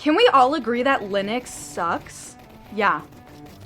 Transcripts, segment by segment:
Can we all agree that Linux sucks? Yeah,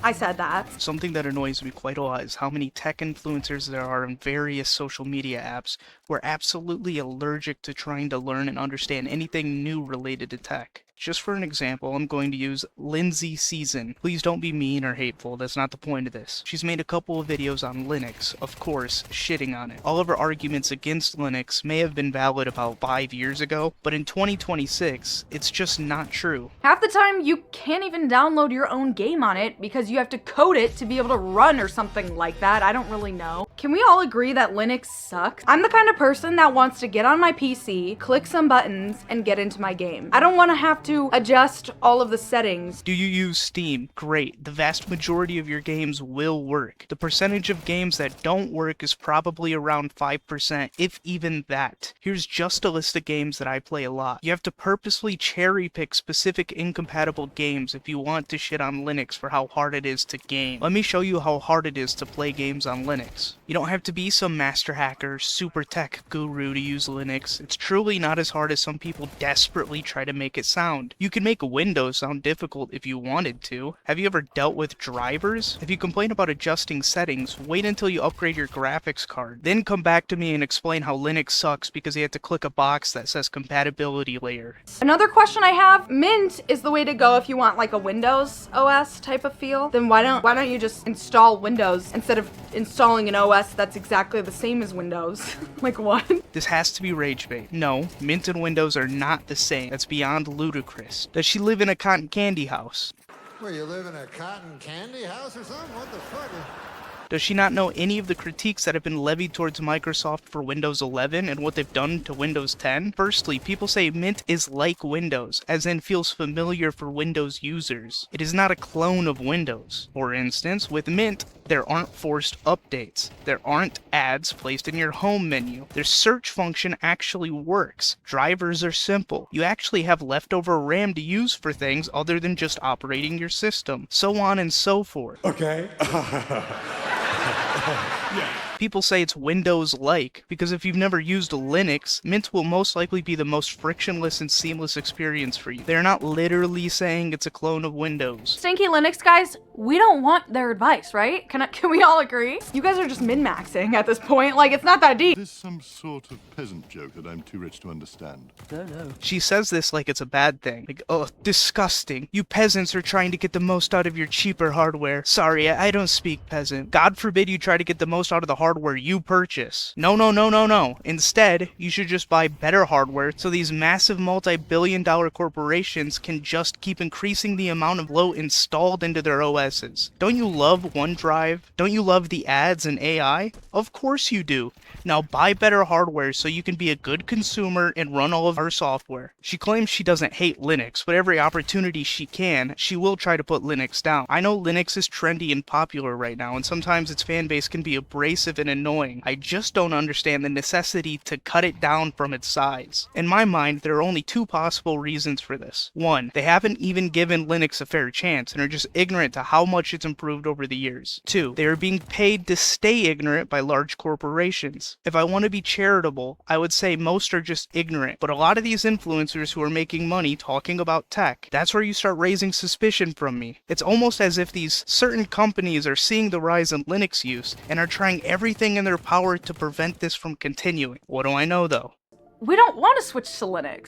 I said that. Something that annoys me quite a lot is how many tech influencers there are in various social media apps who are absolutely allergic to trying to learn and understand anything new related to tech. Just for an example, I'm going to use Lindsay Season. Please don't be mean or hateful, that's not the point of this. She's made a couple of videos on Linux, of course, shitting on it. All of her arguments against Linux may have been valid about 5 years ago, but in 2026, it's just not true. Half the time, you can't even download your own game on it because you have to code it to be able to run or something like that. I don't really know. Can we all agree that Linux sucks? I'm the kind of person that wants to get on my PC, click some buttons, and get into my game. I don't want to have to adjust all of the settings. Do you use Steam? Great. The vast majority of your games will work. The percentage of games that don't work is probably around 5%, if even that. Here's just a list of games that I play a lot. You have to purposely cherry pick specific incompatible games if you want to shit on Linux for how hard it is to game. Let me show you how hard it is to play games on Linux. You don't have to be some master hacker, super tech guru to use Linux. It's truly not as hard as some people desperately try to make it sound. You can make Windows sound difficult if you wanted to. Have you ever dealt with drivers? If you complain about adjusting settings, wait until you upgrade your graphics card. Then come back to me and explain how Linux sucks because you have to click a box that says compatibility layer. Another question I have, Mint is the way to go if you want like a Windows OS type of feel. Then why don't you just install Windows instead of installing an OS that's exactly the same as Windows? Like what? This has to be ragebait. No, Mint and Windows are not the same. That's beyond ludicrous. Does she live in a cotton candy house? Where, you live in a cotton candy house or something? What the fuck? Does she not know any of the critiques that have been levied towards Microsoft for Windows 11 and what they've done to Windows 10? Firstly, people say Mint is like Windows, as in feels familiar for Windows users. It is not a clone of Windows. For instance, with Mint, there aren't forced updates. There aren't ads placed in your home menu. Their search function actually works. Drivers are simple. You actually have leftover RAM to use for things other than just operating your system. So on and so forth. Okay. People say it's Windows-like, because if you've never used Linux, Mint will most likely be the most frictionless and seamless experience for you. They're not literally saying it's a clone of Windows. Stinky Linux guys, we don't want their advice, right? Can we all agree? You guys are just min-maxing at this point, like it's not that deep. Is this some sort of peasant joke that I'm too rich to understand? No. She says this like it's a bad thing. Like, oh, disgusting. You peasants are trying to get the most out of your cheaper hardware. Sorry, I don't speak peasant. God forbid you try to get the most out of the hardware you purchase. No. Instead, you should just buy better hardware so these massive multi-billion-dollar corporations can just keep increasing the amount of load installed into their OSs. Don't you love OneDrive? Don't you love the ads and AI? Of course you do. Now buy better hardware so you can be a good consumer and run all of our software. She claims she doesn't hate Linux, but every opportunity she can, she will try to put Linux down. I know Linux is trendy and popular right now, and sometimes its fan base can be abrasive and annoying. I just don't understand the necessity to cut it down from its size. In my mind, there are only two possible reasons for this. One, they haven't even given Linux a fair chance and are just ignorant to how much it's improved over the years. Two, they are being paid to stay ignorant by large corporations. If I want to be charitable, I would say most are just ignorant, but a lot of these influencers who are making money talking about tech, that's where you start raising suspicion from me. It's almost as if these certain companies are seeing the rise in Linux use and are trying everything in their power to prevent this from continuing. What do I know though? We don't want to switch to Linux.